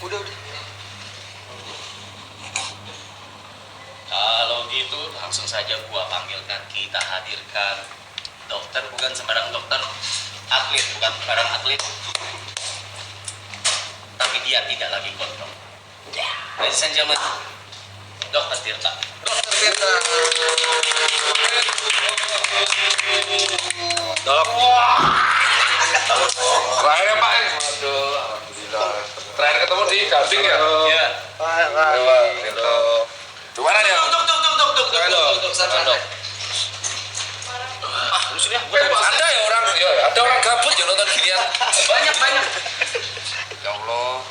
Udah. Kalau gitu langsung saja gua panggilkan, kita hadirkan dokter, bukan sembarang dokter, atlet bukan sembarang atlet, tapi dia tidak lagi gondrong. Ladies and gentlemen, Dokter Tirta. Dokter Tirta. Dok. Terakhir ya Pak. Aduh, alhamdulillah. Terakhir ketemu di Gading ya? Iya. Halo. Gimana ya? Dok, santai. Lu sini ya? Ada ya orang, ya ada orang gabut ya nonton ginian. Banyak. Ya Allah.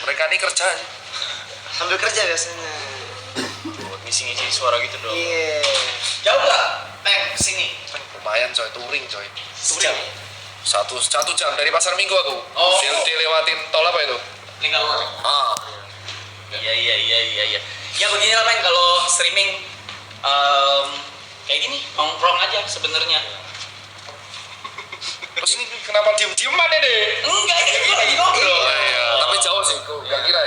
Mereka ini kerja. Sambil kerja biasanya. Ngisi-ngisi suara gitu dong. Iya. Jauh nggak? Peng, kesini. Lumayan coy, touring coy. Sejam. Satu jam dari Pasar Minggu aku. Oh. Dilewatin tol apa itu? Lingkar. Ah. Iya. Ya begini lah Peng, kalau streaming kayak gini, nongkrong aja sebenarnya. Terus ini kenapa diem-dieman ini? Enggak, ini lagi ngobrol. Iya. Tapi jauh sih, kok gak kira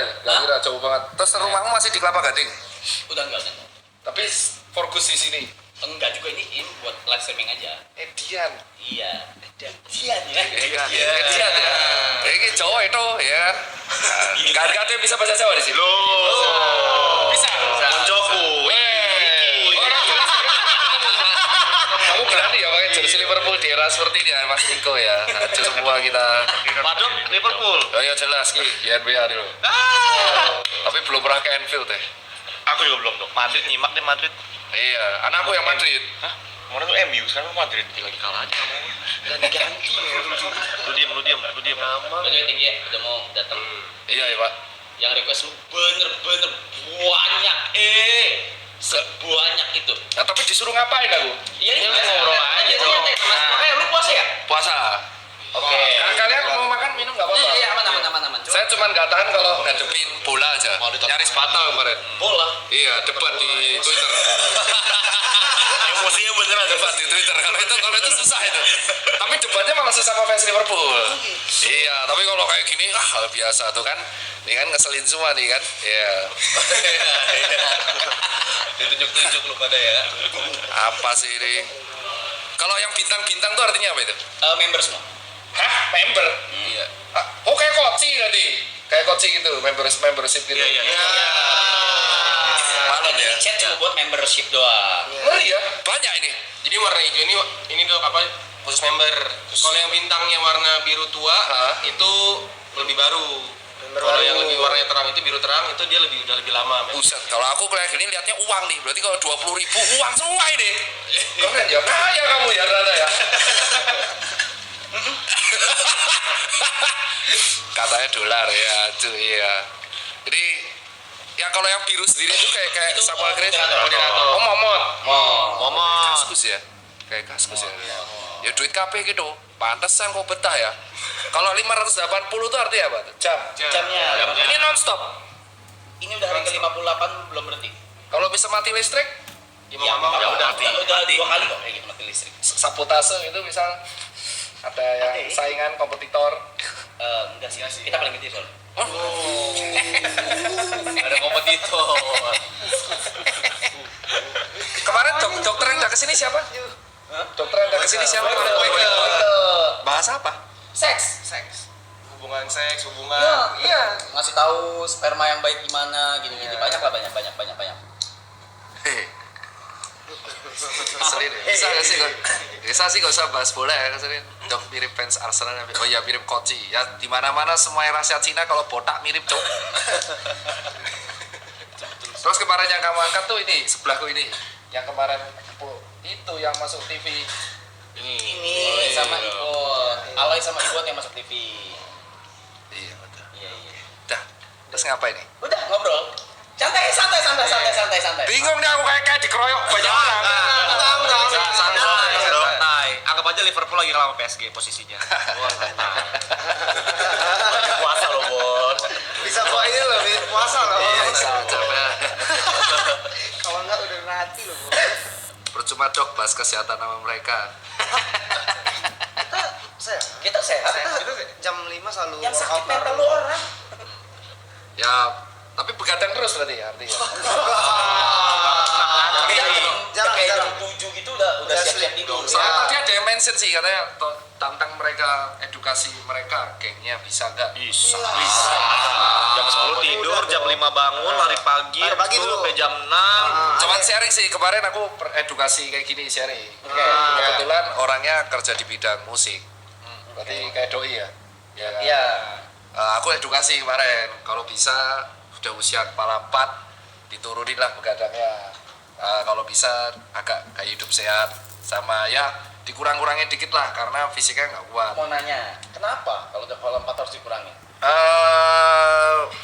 jauh banget. Terus rumahmu masih di Kelapa Gading? Udah enggak. Tapi fokus di sini. Enggak juga ini buat live streaming aja. Edian. Iya. Dian ya. Edian ya. Ini Jawa itu ya. Gak ada yang bisa bahasa Jawa di sini. Bisa. Koncoku. Kamu berani ya pakai jersey Liverpool di era seperti ini ya Mas Niko ya. Semua kita. Madrid Liverpool. Oh ya jelas ki, di NBA dulu. Tapi belum pernah ke Anfield deh. Aku juga belum dok. Madrid nyimak deh Madrid. Iya, anakku yang Madrid. Hah? Kemarin tuh MU, sekarang Madrid lagi kalah aja kamu. Ganti. Lu diem. Betul tinggi ya, udah mau datang. Iya ya Pak. Yang request lu bener-bener banyak. Sebanyak itu. Nah, tapi disuruh ngapain aku? Iya ini ngobrol aja dong. Lu puasa ya? Puasa. Oke. Nah, kalian mau makan minum nggak apa-apa? Iya aman. Saya cuma nggak tahan kalau ngadepin bola aja. Nyaris batal kemarin. Bola. Iya, debat di Twitter. Emosinya beneran Debat di Twitter. Kalau itu susah itu. Tapi debatnya malah sesama fans Liverpool. Iya, tapi kalau kayak gini hal biasa tuh kan. Ini kan ngeselin semua nih kan. Iya. Ditunjuk-tunjuk lu pada ya. Apa sih ini? Kalau yang bintang-bintang tuh artinya apa itu? Member semua. Hah? Member? Iya. Oh kayak koci tadi. Kayak koci gitu, membership gitu. Iya. Malam ya. Chat cuma buat membership doang. Ngeri ya, banyak ini. Jadi warna hijau ini dok apa khusus member. Kalau yang bintangnya warna biru tua itu lebih baru. Kalau yang lebih warnanya terang itu biru terang itu dia udah lebih lama. Buset, kalau aku kayak gini lihatnya uang nih. Berarti kalau 20.000 uang semua ini. Keren ya, kaya kamu ya Rana ya. Katanya dolar ya, tuh iya. Jadi ya kalau yang biru sendiri itu kayak Samuel Grace. Oh, Momot. Kaskus ya. Kayak kaskus ya. Ya duit KP gitu. Pantesan kok betah ya. Kalau 580 itu artinya apa? Jamnya. Ini non-stop. Ini udah hari ke-58 belum berhenti. Kalau bisa mati listrik, Ya udah mati. Udah 2 kali kok kayak gitu mati listrik. sabotase itu misal ada yang saingan kompetitor. Enggak sih. Kita paling gede soalnya. Ada kompetitor. Kemarin dokter yang udah kesini siapa? Dokter yang udah kesini siapa? Bahas apa? Seks. Hubungan seks, hubungan. Iya. Ngasih tahu sperma yang baik gimana gini-gini. Banyak lah banyak. Keselin ya? Bisa sih gak usah bahas bola ya keselin. Dok mirip fans Arsenal. Oh iya mirip Koci. Ya dimana-mana semua yang rahasia Cina kalau botak mirip cok. Terus kemarin yang kamu angkat tuh ini sebelahku ini. Yang kemarin itu yang masuk TV. Ini sama Ibot. Aloy sama Ibot yang masuk TV. Iya betul. Iya. Dah. Terus ngapain nih? Udah ngobrol. Santai. Bingung nih aku kayak dikeroyok banyak orang. Santai. Anggap aja Liverpool lagi lawan PSG posisinya. Puasa loh, Bos. Bisa kok ini loh, puasa loh. Iya bisa coba. Kalau enggak udah mati loh. Percuma dok bahas kesehatan sama mereka. Kita sehat. Kita sehat. Jam 5 selalu Yang sakit workout mental bareng. lu orang. Ya, tapi begadang terus berarti ya artinya. Jarang. 7 gitu udah siap-siap tidur. Soalnya tadi ada yang mention sih katanya tantang mereka edukasi mereka gengnya bisa nggak? Bisa. Jam 10 tidur, jam 5 bangun, lari pagi, Lari pagi habis itu dulu. sampai jam 6. Cuman sharing sih kemarin aku edukasi kayak gini sharing. Kebetulan orangnya kerja di bidang musik. Berarti kayak doi ya. Ya. Kan? Iya. Aku edukasi kemarin kalau bisa sudah usia kepala 4 diturunin lah begadangnya. Kalau bisa agak kayak hidup sehat sama ya dikurang-kurangin dikit lah karena fisiknya nggak kuat. Mau nanya, kenapa kalau kepala 4 harus dikurangin?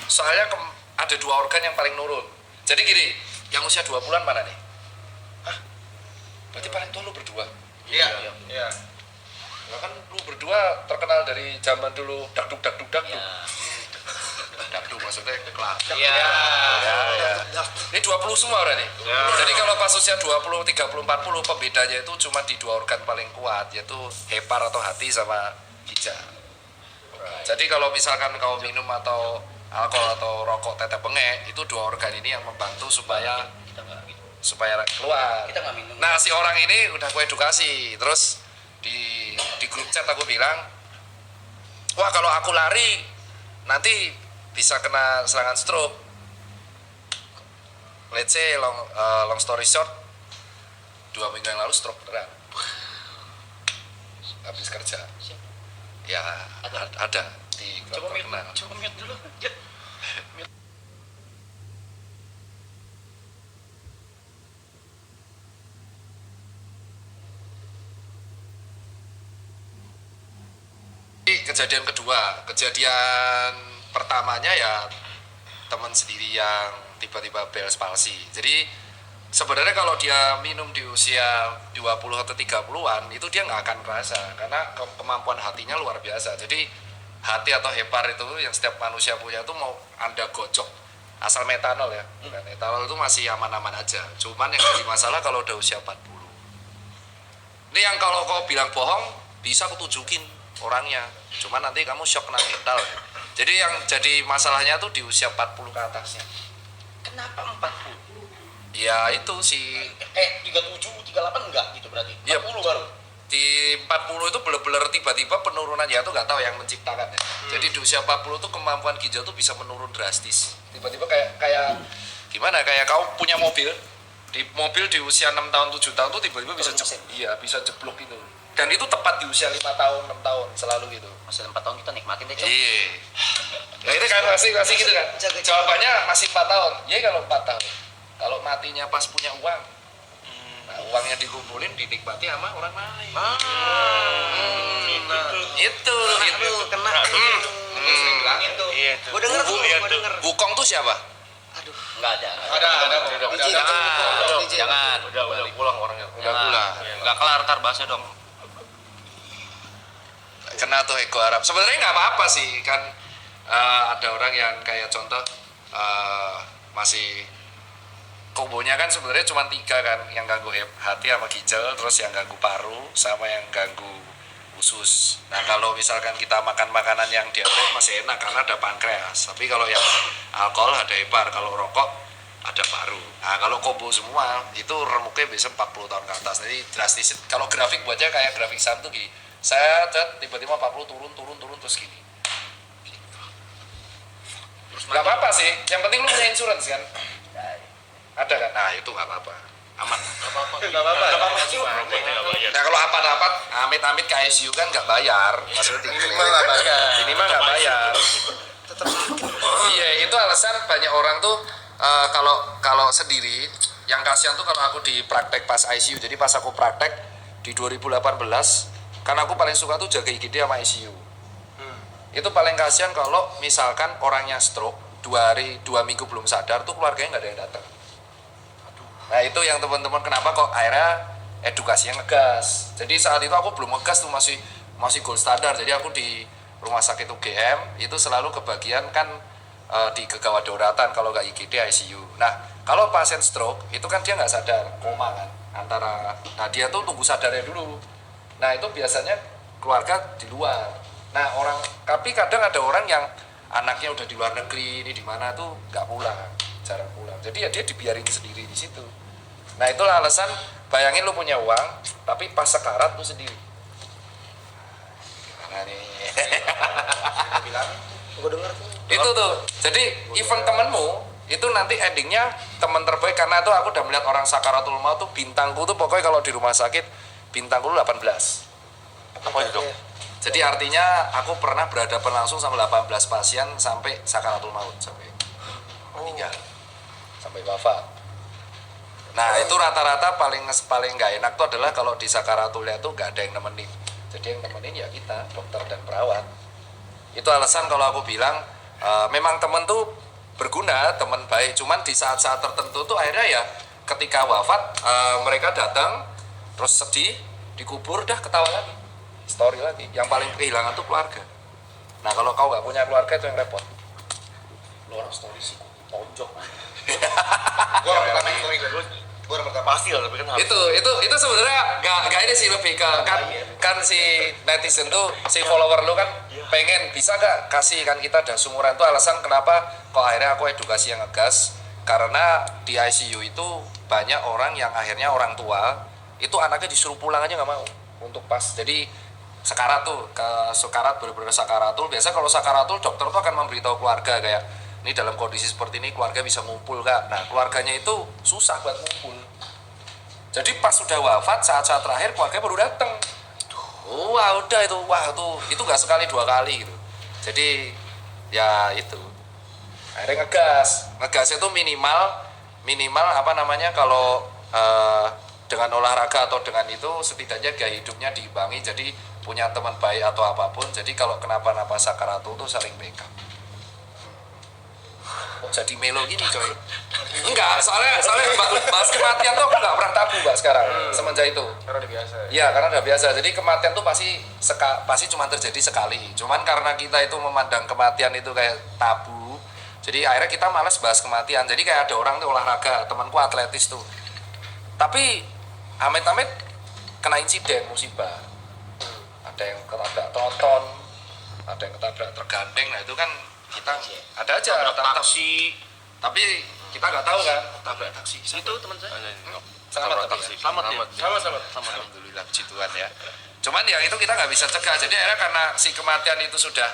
Soalnya ada 2 organ yang paling nurun. Jadi gini, yang usia 2 bulan mana nih? Hah? Berarti paling tua lu berdua. Iya. Ya kan lu berdua terkenal dari zaman dulu dakduk. Ya. Dakduk maksudnya kelar. Iya. Ya. Ini 20 semua udah nih. Ya. Jadi kalau pas usia 20, 30, 40 pembedanya itu cuma di 2 organ paling kuat yaitu hepar atau hati sama ginjal. Jadi kalau misalkan kau minum atau alkohol atau rokok tetes bengek itu 2 organ ini yang membantu supaya Kita nggak minum. keluar. Kita nggak minum. Nah si orang ini udah aku edukasi terus di grup chat aku bilang, wah kalau aku lari nanti bisa kena serangan stroke. Let's say long story short, 2 minggu yang lalu stroke beneran. Habis kerja. Ya ada di Coba grup kenal. mute dulu. Kejadian kedua, kejadian pertamanya ya teman sendiri yang tiba-tiba Bell's palsy. Jadi sebenarnya kalau dia minum di usia 20 atau 30-an itu dia nggak akan merasa karena kemampuan hatinya luar biasa. Jadi hati atau hepar itu yang setiap manusia punya itu mau Anda gocok asal metanol ya. Dan metanol itu masih aman-aman aja. Cuman yang jadi masalah kalau udah usia 40. Ini yang kalau kau bilang bohong bisa aku tunjukin orangnya. Cuman nanti kamu shock kena mental ya. Jadi yang jadi masalahnya tuh di usia 40 ke atasnya. Kenapa 40? Ya itu sih 37, 38 enggak gitu berarti. Iya. 40 baru. di 40 itu bener-bener tiba-tiba penurunan ya itu nggak tahu yang menciptakan ya. Jadi di usia 40 tuh kemampuan ginjal tuh bisa menurun drastis. Tiba-tiba kayak gimana? Kayak kau punya mobil di usia 6 tahun 7 tahun tuh tiba-tiba bisa bisa jeblok gitu. Dan itu tepat di usia 5 tahun 6 tahun selalu gitu. Masih 4 tahun kita nikmatin deh, Cok. Iya. Nah itu kan masih gitu kan. Jawabannya masih 4 tahun. Ya kalau 4 tahun. Kalau matinya pas punya uang. Nah, uangnya dikumpulin dinikmati sama orang lain. Itu. Kena. Bilangin tuh. Gue denger tuh, gue denger. Wukong tuh siapa? Enggak ada. Jangan. Udah pulang orangnya. Udah pulang. Enggak kelar ntar bahasnya dong. Kena tuh ego Arab. Sebenarnya nggak apa-apa sih kan. Ada orang yang kayak contoh masih kombonya kan sebenarnya cuma 3 kan, yang ganggu hati sama ginjal, terus yang ganggu paru sama yang ganggu usus. Nah kalau misalkan kita makan makanan yang diabetes masih enak karena ada pankreas. Tapi kalau yang alkohol ada hepar, kalau rokok ada paru. Nah kalau kombo semua itu remuknya bisa 40 tahun ke atas. Jadi drastis. Kalau grafik buatnya kayak grafik saham tuh gini. Saya tiba-tiba 40 turun terus gini. Gak apa-apa sih. Yang penting lu punya insurance kan. Ada kan? Nah itu nggak apa-apa, aman. Nggak apa-apa. Nah kalau apa-apa, amit-amit ke ICU kan nggak bayar, maksudnya Minimal nggak bayar. Minimal nggak bayar. Iya itu alasan banyak orang tuh kalau sendiri, yang kasihan tuh kalau aku di praktek pas ICU. Jadi pas aku praktek di 2018, kan aku paling suka tuh jaga IGD sama ICU. Itu paling kasihan kalau misalkan orangnya stroke 2 minggu belum sadar tuh keluarganya nggak ada yang datang. Nah itu yang teman-teman kenapa kok akhirnya edukasinya ngegas. Jadi saat itu aku belum ngegas tuh masih gold standar. Jadi aku di rumah sakit UGM itu selalu kebagian kan di kegawat dauratan kalau nggak IGD ICU. Nah kalau pasien stroke itu kan dia nggak sadar, koma kan nah dia tuh tunggu sadarnya dulu. Nah itu biasanya keluarga di luar. Nah tapi kadang ada orang yang anaknya udah di luar negeri, ini di mana tuh nggak pulang, jarang pulang. Jadi ya dia dibiarin sendiri di situ. Nah itulah alasan, bayangin lu punya uang, tapi pas sekarat lu sendiri. Gimana nih? Gue denger tuh. Itu tuh, jadi event temenmu itu nanti endingnya teman terbaik, karena itu aku udah melihat orang sakaratul maut tuh bintangku tuh pokoknya kalau di rumah sakit bintangku 18. Apa itu dok? Jadi artinya aku pernah berhadapan langsung sama 18 pasien sampai sakaratul maut, sampai meninggal, sampai wafat. Nah itu rata-rata paling nggak enak tuh adalah kalau di sakaratulnya tuh nggak ada yang nemenin. Jadi yang nemenin ya kita, dokter dan perawat. Itu alasan kalau aku bilang memang temen tuh berguna, temen baik. Cuman di saat-saat tertentu tuh akhirnya ya ketika wafat mereka datang terus sedih, dikubur, dah ketawa lagi, story lagi. Yang paling kehilangan tuh keluarga. Nah kalau kau nggak punya keluarga itu yang repot. Lu orang story sih, tonjok. Gue orang pertama story gue orang pertama pasti lah, tapi kan harus. Itu sebenarnya nggak ini sih, lebih ke kan si netizen tuh, si follower lu kan pengen bisa nggak kasih kan, kita dan sumuran tuh alasan kenapa kok akhirnya aku edukasi yang ngegas, karena di ICU itu banyak orang yang akhirnya orang tua itu anaknya disuruh pulang aja nggak mau untuk pas jadi sekarat tuh, ke sekarat bener-bener sakaratul. Biasa kalau sakaratul dokter tuh akan memberitahu keluarga kayak ini dalam kondisi seperti ini keluarga bisa ngumpul kak. Nah keluarganya itu susah buat ngumpul. Jadi pas sudah wafat saat-saat terakhir keluarga baru datang. Wah udah itu, wah itu nggak sekali 2 kali gitu. Jadi ya itu akhirnya ngegas itu minimal apa namanya kalau dengan olahraga atau dengan itu setidaknya gaya hidupnya diimbangi, jadi punya teman baik atau apapun. Jadi kalau kenapa-napa sakaratul tuh saling backup. Kok jadi melo gini coy? Enggak, soalnya bahas kematian tuh aku nggak pernah tabu mbak sekarang semenjak itu. Karena udah biasa. Iya, karena udah biasa. Jadi kematian tuh pasti cuma terjadi sekali. Cuman karena kita itu memandang kematian itu kayak tabu, jadi akhirnya kita malas bahas kematian. Jadi kayak ada orang tuh olahraga, temanku atletis tuh. Tapi amit-amit kena insiden musibah. Ada yang ketabrak tronton, ada yang ketabrak tergandeng. Nah itu kan kita ada aja taksi. Tapi kita nggak tahu kan tabrak taksi. Itu teman saya. Selamat taksi. ya? Selamat ya. Sama. Alhamdulillah puji Tuhan ya. Cuman ya itu kita nggak bisa cegah. Jadi akhirnya karena si kematian itu sudah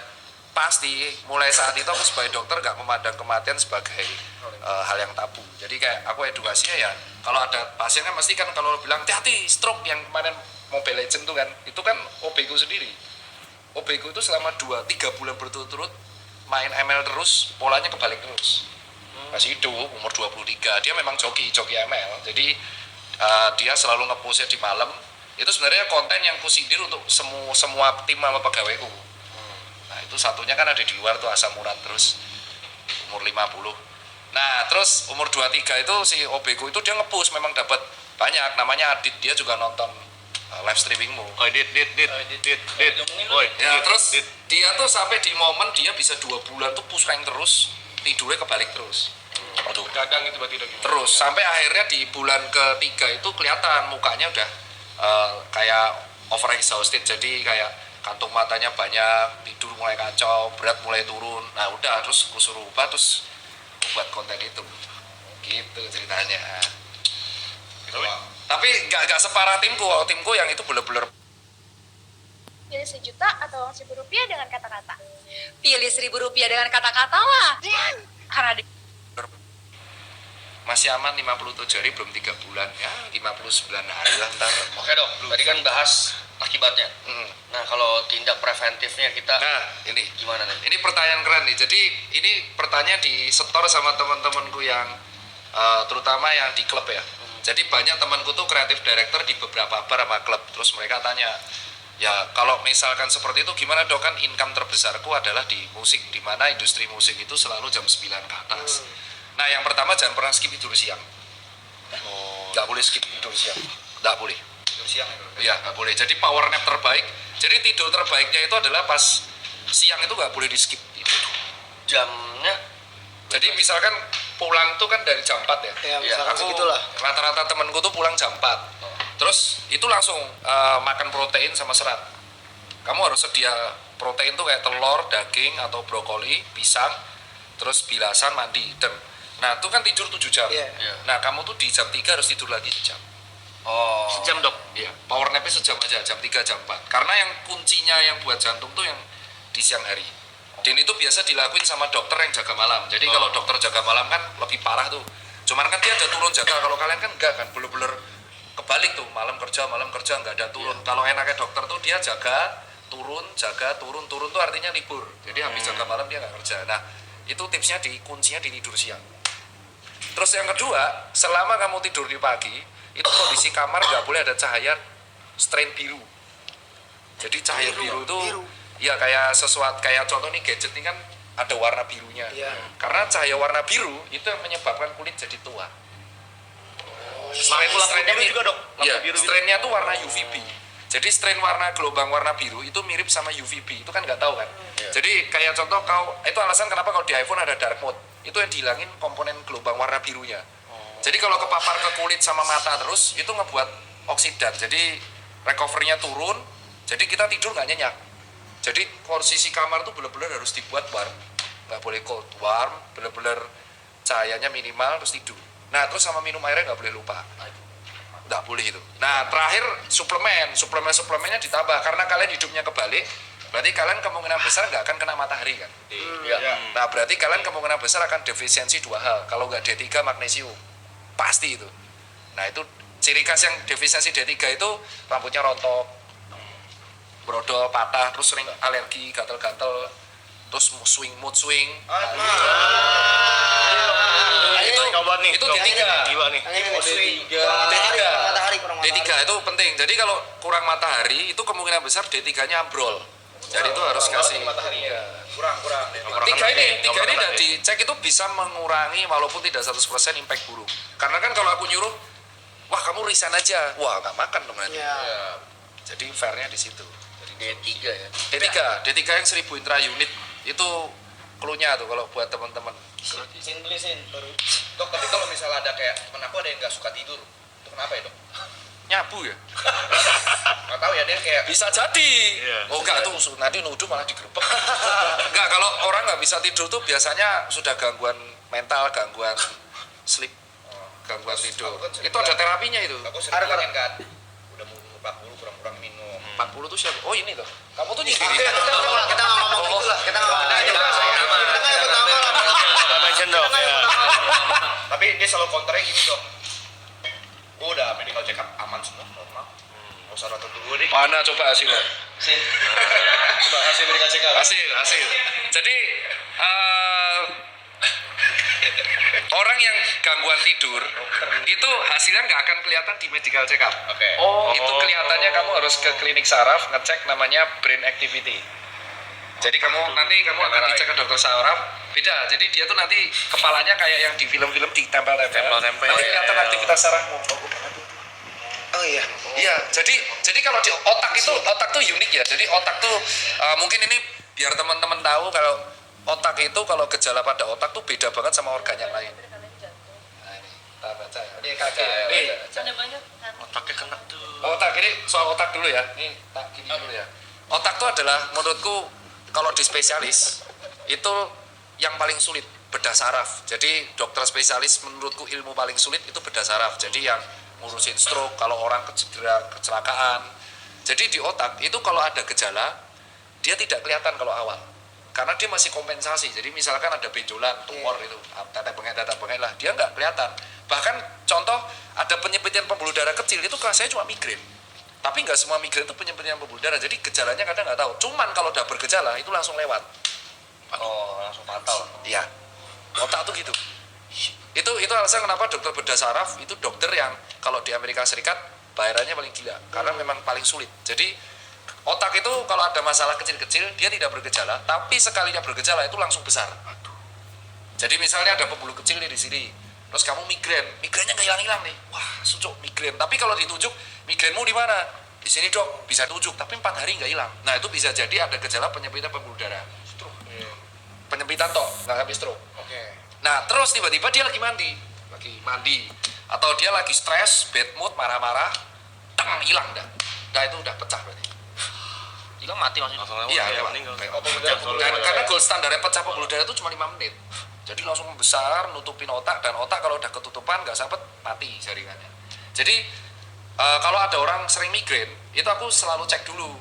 pasti, mulai saat itu aku sebagai dokter nggak memandang kematian sebagai hal yang tabu. Jadi kayak aku edukasinya ya, kalau ada pasien kan mesti kan kalau bilang hati-hati stroke yang kemarin Mobile Legends tuh kan, itu kan OB-ku sendiri. OB-ku itu selama 2-3 bulan berturut-turut main ML terus, polanya kebalik terus. Masih hidup, umur 23, dia memang joki ML. Jadi dia selalu nge-postnya di malam. Itu sebenarnya konten yang kusindir untuk semua tim sama pegawaiku. Nah itu satunya kan ada di luar tuh, Asam Murad, terus umur 50. Nah terus umur 23 itu si OB-ku itu dia nge-push, memang dapat banyak, namanya Adit, dia juga nonton live streamingmu. Oh, dit. Woi, Ya terus dia tuh sampai di momen dia bisa 2 bulan tuh push rank terus, tidurnya kebalik terus. Gadang itu berarti udah gimana? Terus sampai akhirnya di bulan ketiga itu kelihatan mukanya udah kayak over exhausted, jadi kayak kantung matanya banyak, tidur mulai kacau, berat mulai turun. Nah udah terus aku suruh ubah, terus aku buat konten itu gitu ceritanya. Tapi nggak separah timku. Timku yang itu bener-bener Pilih 1 juta atau Rp1.000 dengan kata-kata? Pilih Rp1.000 dengan kata-kata lah. Karena masih aman, 57 hari, belum 3 bulan ya, 59 hari lah ntar. Oke dok, tadi kan bahas akibatnya. Nah kalau tindak preventifnya kita Ini gimana nih? Ini pertanyaan keren nih. Jadi ini pertanyaan disetor sama teman-temanku yang terutama yang di klub ya. Jadi banyak temanku tuh kreatif director di beberapa bar sama klub. Terus mereka tanya, ya kalau misalkan seperti itu gimana dok, kan income terbesarku adalah di musik, di mana industri musik itu selalu jam 9 ke atas. Nah yang pertama jangan pernah skip tidur siang. Nggak boleh skip tidur siang, nggak boleh. Tidur siang itu. Iya nggak boleh. Jadi power nap terbaik, jadi tidur terbaiknya itu adalah pas siang, itu nggak boleh di skip tidur. Jamnya Jadi misalkan pulang tuh kan dari jam 4 ya. Ya, misalkan Aku segitulah. rata-rata temenku tuh pulang jam 4. Terus itu langsung makan protein sama serat. Kamu harus sedia Protein tuh kayak telur, daging atau brokoli, pisang, terus bilasan, mandi, dem. Nah itu kan tidur 7 jam. Iya. Nah kamu tuh di jam 3 harus tidur lagi sejam. Oh. Sejam dok. Iya, power nap-nya sejam aja, jam 3, jam 4. Karena yang kuncinya yang buat jantung tuh yang di siang hari. Dan itu biasa dilakuin sama dokter yang jaga malam. Jadi kalau dokter jaga malam kan lebih parah tuh. Cuman kan dia ada turun jaga, kalau kalian kan enggak kan, bener-bener kebalik tuh, malam kerja enggak ada turun. Kalau enaknya dokter tuh dia jaga, turun, turun tuh artinya libur. Jadi habis jaga malam dia nggak kerja. Nah, itu tipsnya kuncinya di tidur siang. Terus yang kedua, selama kamu tidur di pagi, itu kondisi kamar nggak boleh ada cahaya strain biru. Jadi cahaya biru itu ya kayak sesuatu, kayak contoh nih gadget ini kan ada warna birunya. Iya. Karena cahaya warna biru itu yang menyebabkan kulit jadi tua. Lampu biru juga dok. Iya, Lampu biru. strainnya tuh warna UVB. Jadi strain warna gelombang warna biru itu mirip sama UVB. Itu kan nggak tahu kan. Jadi kayak contoh itu alasan kenapa kalau di iPhone ada dark mode. Itu yang dihilangin komponen gelombang warna birunya. Jadi kalau kepapar ke kulit sama mata terus itu ngebuat oksidan. Jadi recovery-nya turun. Jadi kita tidur nggak nyenyak. Jadi posisi kamar tuh benar-benar harus dibuat warm. Nggak boleh cold, warm, benar-benar cahayanya minimal terus tidur. Nah terus sama minum airnya nggak boleh lupa. Nggak boleh itu. Nah terakhir suplemennya ditambah karena kalian hidupnya kebalik. Berarti kalian kemungkinan besar nggak akan kena matahari kan? Iya. Nah berarti kalian kemungkinan besar akan defisiensi 2 hal. Kalau nggak D3 magnesium, pasti itu. Nah itu ciri khas yang defisiensi D3 itu rambutnya rontok, brodol, patah, terus sering alergi, gatel-gatel, terus mood swing. Itu coba nih. Itu Dok. D3. Gila nih. Matahari kurang D3 itu penting. Jadi kalau kurang matahari itu kemungkinan besar D3-nya ambrol. Jadi itu harus kasih matahari ya. Kurang. tiga ini dan dicek itu bisa mengurangi walaupun tidak 100% impact buruk. Karena kan kalau aku nyuruh, wah kamu resign aja, wah nggak makan dong nanti. Iya. Jadi fairnya di situ. D3 ya. D3 yang 1000 intra unit itu clue-nya tuh kalau buat teman-teman. Baru. Dok, tapi kalau misalnya ada kayak temen aku ada yang nggak suka tidur, itu kenapa ya dok? Nyabu ya? Nggak tahu ya dia kayak Bisa jadi. Iya. Oh enggak tuh nanti nuduh malah digerebek. Enggak, kalau orang nggak bisa tidur tuh biasanya sudah gangguan mental, gangguan sleep, gangguan tidur. Itu ada terapinya itu. aku sering bilangin kan, udah mau 40 kurang minum. 40 tuh siapa? Oh ini tuh. Kamu tuh nyindirin. Kita nggak ngomong gitu lah. Kita nggak ngomong gitu. Kita nggak ikut sama lah. Nggak mention dok. Ya. Tapi dia selalu counternya gini dok. Gue udah medical check up aman semua, normal. Nggak usah nonton dulu deh. Mana coba hasilnya? Coba hasil medical check up. Hasil. Jadi orang yang gangguan tidur itu hasilnya nggak akan kelihatan di medical check up. Oke. Itu kelihatannya kamu harus ke klinik saraf ngecek namanya brain activity. Jadi kamu akan dicek ke dokter saraf, beda. Jadi dia tuh nanti kepalanya kayak yang di film-film ditempel-tempel. Tempel-tempel. Nanti kelihatan aktivitas sarafmu. Oh iya. Iya, jadi kalau di otak tuh unik ya. Jadi otak tuh mungkin ini biar teman-teman tahu kalau otak itu kalau gejala pada otak tuh beda banget sama organ yang lain. Nah ini kita baca ya. Ini kaki. Nih, Otaknya kena tuh. otak ini soal otak dulu ya. Nih tak gini dulu ya. Otak tuh adalah menurutku kalau di spesialis itu yang paling sulit bedah saraf. Jadi dokter spesialis menurutku ilmu paling sulit itu bedah saraf. Jadi yang ngurusin stroke, kalau orang kecelakaan. Jadi di otak itu kalau ada gejala dia tidak kelihatan kalau awal. Karena dia masih kompensasi. Jadi misalkan ada benjolan, tumor itu, tetek bengek lah, dia nggak kelihatan. Bahkan contoh ada penyempitan pembuluh darah kecil itu rasanya cuma migrain. Tapi nggak semua migrain itu penyempitan pembuluh darah. Jadi gejalanya kadang nggak tahu. Cuman kalau udah bergejala itu langsung lewat. Oh, langsung fatal. Iya. Otak tuh gitu. Itu alasan kenapa dokter bedah saraf itu dokter yang kalau di Amerika Serikat bayarannya paling gila karena memang paling sulit. Jadi otak itu kalau ada masalah kecil-kecil dia tidak bergejala, tapi sekalinya bergejala itu langsung besar. Jadi misalnya ada pembuluh kecil nih di sini, terus kamu migrainnya nggak hilang-hilang nih, wah sucuk migrain. Tapi kalau ditunjuk migrainmu di mana? Di sini dok, bisa tunjuk, tapi 4 hari nggak hilang. Nah itu bisa jadi ada gejala penyempitan pembuluh darah. Penyempitan toh, nggak habis stroke. Oke. Nah terus tiba-tiba dia lagi mandi, atau dia lagi stres, bad mood, marah-marah, hilang dah. Nah itu udah pecah berarti. Tiga mati maksudnya. Iya, ya, Pak. meninggal. Karena gold standarnya pecah pembuluh darah itu cuma 5 menit. Jadi langsung membesar, nutupin otak, dan otak kalau udah ketutupan nggak sempet mati jaringannya. Jadi kalau ada orang sering migrain, itu aku selalu cek dulu.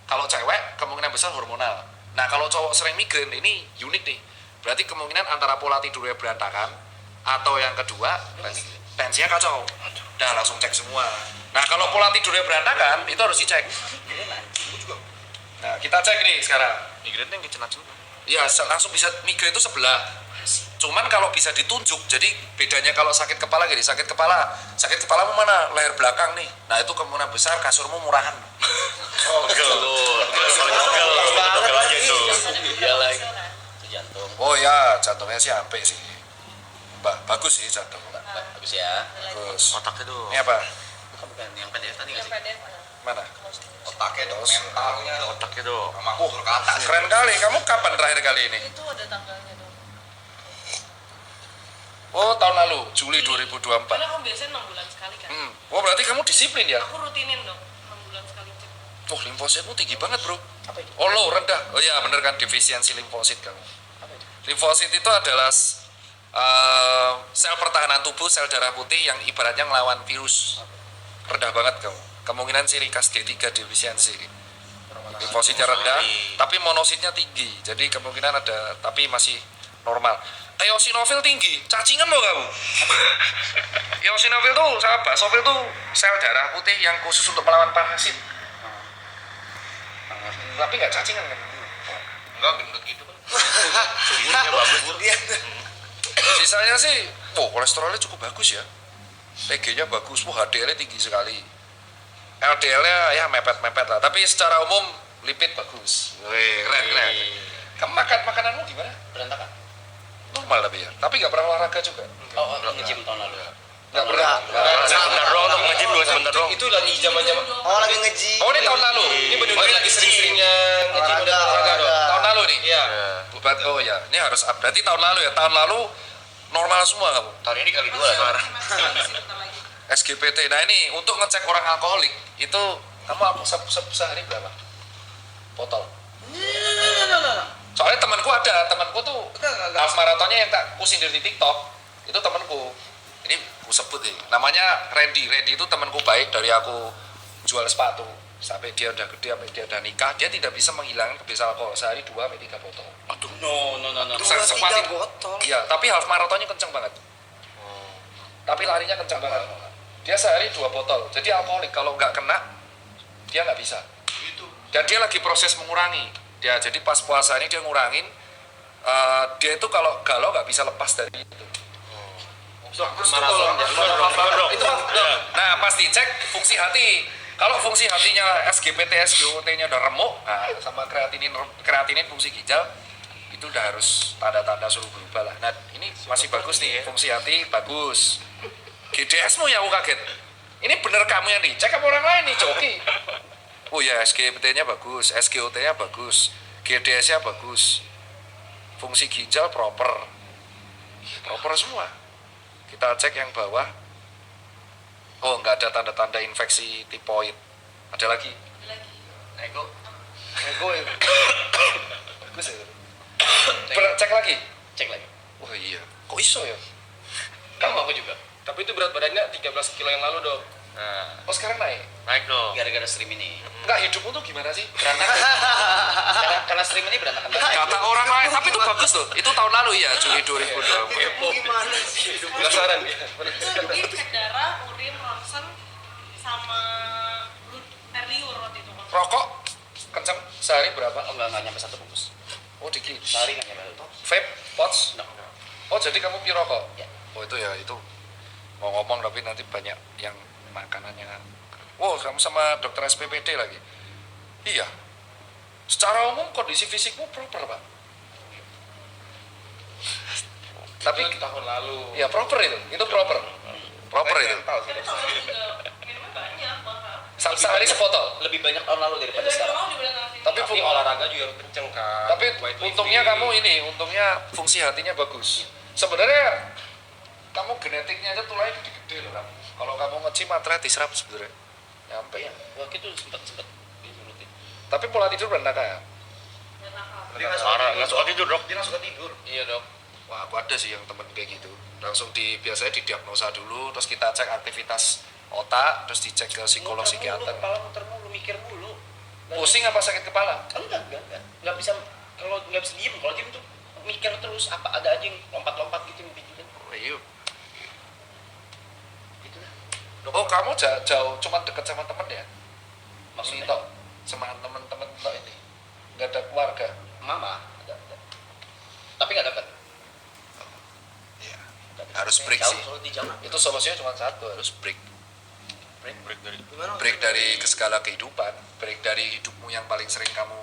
Kalau cewek kemungkinan besar hormonal. Nah kalau cowok sering migrain ini unik nih. Berarti kemungkinan antara pola tidurnya berantakan atau yang kedua tensinya kacau. Udah langsung cek semua. Nah kalau pola tidurnya berantakan itu harus dicek. Nah kita cek nih sekarang. Migrain yang kecenat-cenat. Ya langsung bisa migrain itu sebelah. Cuman kalau bisa ditunjuk, jadi bedanya kalau sakit kepala gini, sakit kepalamu mana? Leher belakang nih. Nah itu kemungkinan besar kasurmu murahan. Pegel aja itu. Iya lagi. Itu jantung. Oh ya, jantungnya sih sampai sih. Bagus sih jantung. Bagus ya. Bagus. Otaknya tuh. Ini apa? Bukan yang PDF tadi nggak sih? Mana? Otaknya dong, mentalnya dong. Otaknya tuh. Sama ukur kata. Keren kali. Kamu kapan terakhir kali ini? Itu ada tanggalnya dong. Oh tahun lalu, Juli 2024. Karena kamu biasanya 6 bulan sekali kan. Oh berarti kamu disiplin ya? Aku rutinin dong 6 bulan sekali cek. Oh limfositmu tinggi banget bro. Apa itu? Oh low rendah. Oh iya bener kan, defisiensi limfosit kamu. Apa itu? Limfosit itu adalah sel pertahanan tubuh, sel darah putih yang ibaratnya ngelawan virus. Rendah banget kamu. Kemungkinan ciri khas D3 defisiensi. Limfositnya rendah, tapi monositnya tinggi. Jadi kemungkinan ada, tapi masih normal. Eosinofil tinggi, cacingan loh kamu. Eosinofil tuh sama basofil tuh sel darah putih yang khusus untuk melawan parasit. Tapi nggak cacingan kan? Enggak gendut gitu kan. Suburnya bagus. Sisanya sih, kolesterolnya cukup bagus ya. TG-nya bagus, HDL-nya tinggi sekali. LDL-nya ya mepet-mepet lah. Tapi secara umum lipid bagus. Keren. Kamu makananmu gimana? Berantakan. Normal tapi ya. Tapi nggak pernah olahraga juga. Oh, nge-gym tahun lalu. Nggak pernah. Sebentar doang untuk nge-gym dulu sebentar doang. Itu lagi zaman-zaman. Oh lagi nge-gym. Oh ini tahun lalu. Ini bener-bener lagi sering-seringnya nge-gym Olahraga, olahraga dong. olahraga. Tahun lalu nih. Iya. Oh ya, ini harus up. Berarti tahun lalu ya. Tahun lalu normal semua kamu. Tahun ini kali 2 lah sekarang. SGPT. Nah ini untuk ngecek orang alkoholik itu kamu sehari berapa? Botol. Soalnya temanku tuh half marathonnya yang tak ku sindir di TikTok itu temanku. Ini ku sebut nih. Namanya Randy. Randy itu temanku baik dari aku jual sepatu sampai dia udah gede, sampai dia udah nikah, dia tidak bisa menghilangkan kebiasaan alkohol sehari 2-3 botol. Aduh, no. Sekuat itu. botol. Iya, tapi half marathonnya kenceng banget. Tapi larinya kenceng banget. Dia sehari 2 botol. Jadi alkoholik kalau nggak kena dia nggak bisa. Dan dia lagi proses mengurangi. Dia jadi pas puasa ini dia ngurangin. Dia itu kalau galau nggak bisa lepas dari itu. Itu nah pasti cek fungsi hati. Kalau fungsi hatinya SGPT, SGOT-nya udah remuk, nah, sama kreatinin fungsi ginjal itu udah harus tanda-tanda suruh berubah lah. Nah ini masih bagus nih, fungsi hati bagus. GDS-mu ya aku kaget. Ini bener kamu yang dicek apa orang lain nih, Coki? Oh ya, SGPT-nya bagus, SGOT-nya bagus, GDS-nya bagus. Fungsi ginjal proper semua. Kita cek yang bawah. Oh, nggak ada tanda-tanda infeksi tipoid. Ada lagi? Ego. Ya. Bagus ya. Cek lagi? Cek lagi. Wah iya. Kok iso ya? Kamu aku juga. Tapi itu berat badannya 13 kilo yang lalu dong. Nah, Oh sekarang naik? Naik dong. gara-gara stream ini. Enggak, hidupmu tuh gimana sih? Berantakan. karena stream ini berantakan banget. Kata orang lain, tapi itu bagus loh. Itu tahun lalu ya, Juli 2020. Gimana sih? Penasaran dia. Dia cek darah, urin, ronsen, sama air liur waktu itu. Rokok kenceng sehari berapa? Oh, enggak nyampe 1 bungkus. Oh dikit. Sehari nggak nyampe itu. Vape, pots? No. Oh jadi kamu pirokok? Ya. Oh itu ya itu. Mau ngomong tapi nanti banyak yang makanannya. Wow, kamu sama dokter SPPD lagi? Iya. Secara umum kondisi fisikmu proper pak. Tapi Itu tahun lalu. ya proper itu proper. Proper itu. Tahu sih. Tapi tahun lalu juga minumnya banyak bahkan. Sehari sepotol. Lebih banyak tahun lalu daripada Dari sekarang. rumah juga udah ngasih. Tapi Tapi olahraga juga kenceng kan. Tapi untungnya kamu ini, untungnya fungsi hatinya bagus. Sebenarnya kamu genetiknya aja tulangnya gede-gede loh kamu. Kalau kamu nge-gym arthritis serap sebenarnya. Nyampe. Iya, waktu itu sempat diurutin. Tapi pola tidur berantakan. Dia nggak suka tidur, dok. Dia nggak suka tidur. Iya dok. Wah, aku ada sih yang temen kayak gitu. Langsung biasanya didiagnosa dulu, terus kita cek aktivitas otak, terus dicek ke psikolog psikiater. Kepala muter mulu, mikir mulu. Pusing apa sakit kepala? Enggak. Nggak bisa, kalau nggak bisa diem, kalau diem tuh mikir terus, apa ada aja yang lompat-lompat gitu pikiran. Oh, iya. Gitu lah. Oh, kamu jauh cuma deket sama temen ya? Maksudnya? Ini tok, sama temen-temen tok ini. Nggak ada keluarga. Mama ada. Tapi nggak dapat. Iya. Harus break sih. Di jauh. Itu solusinya cuma satu, harus break. Gimana? Break dari segala kehidupan, break dari hidupmu yang paling sering kamu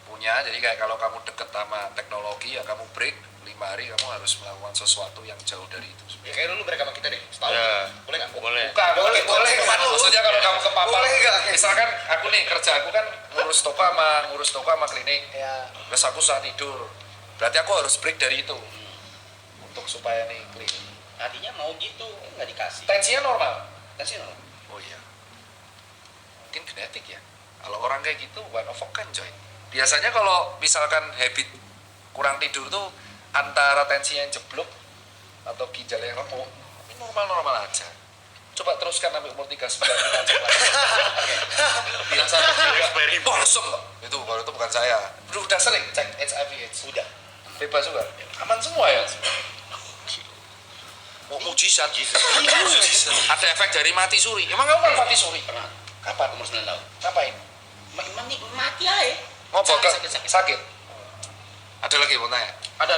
punya. Jadi kayak kalau kamu deket sama teknologi ya kamu break 5 hari, kamu harus melakukan sesuatu yang jauh dari itu. Ya kayak dulu break sama kita deh, setahun. Ya. Boleh nggak? Boleh. Boleh. Maksudnya kalau kamu kepapar, Boleh nggak? misalkan aku nih kerja, aku kan ngurus toko sama klinik. Ya. Terus aku susah tidur. Berarti aku harus break dari itu untuk supaya nih clean. Tadinya mau gitu, nggak dikasih. Tensinya normal. Kasih no. Oh iya. Mungkin genetik ya. Kalau orang kayak gitu one of a kind coy. Biasanya kalau misalkan habit kurang tidur tuh antara tensinya yang jeblok atau ginjal yang remuk, tapi normal-normal aja. Coba teruskan sampai umur 39 kita cek lagi. Biasa juga. Bosom kok. Itu kalau itu bukan saya. Udah sering cek HIV/AIDS. Udah. Bebas juga. Aman semua ya. Oh, mujizat. Ada efek dari mati suri. Emang kamu pernah mati suri? Pernah. Kapan? Umur 9 tahun. Ngapain? Mati aja. Ngobrol ke Sakit. sakit. Ada lagi mau tanya. Ada.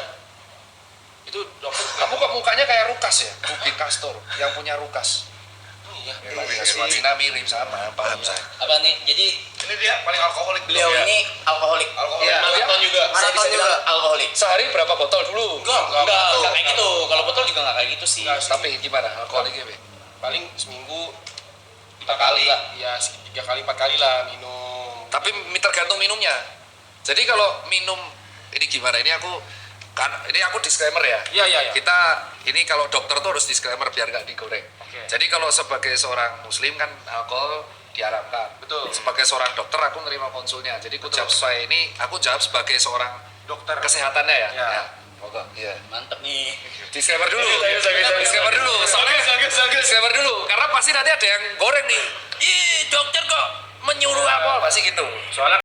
Itu dokter. Kamu kok mukanya kayak Rukas ya? Ruby Castor yang punya Rukas. Iya. Cina mirip sama, paham saya. Apa nih? Jadi Ini dia paling alkoholik. beliau Iya. ini alkoholik. Alkoholik. Iya. Maraton juga. Saya bisa bilang alkoholik. Sehari berapa botol dulu? Enggak kayak gitu. Kalau botol juga nggak kayak gitu sih. Tapi gimana alkoholiknya? Be? Paling seminggu 4 kali lah. Ya 3 kali 4 kali lah minum. Tapi tergantung minumnya. Jadi kalau minum ini gimana? Ini aku disclaimer ya. Iya. Kita ini kalau dokter tuh harus disclaimer biar nggak digoreng. Oke. Jadi kalau sebagai seorang muslim kan alkohol diharamkan. Betul. Sebagai seorang dokter aku nerima konsulnya. Jadi aku jawab sebagai seorang Dokter. kesehatannya ya. Ya. Oke, iya. Mantep nih. Disclaimer dulu. Bisa. Disclaimer dulu. Soalnya disclaimer dulu karena pasti nanti ada yang goreng nih. Ih, dokter kok menyuruh apa? Pasti gitu. Soalnya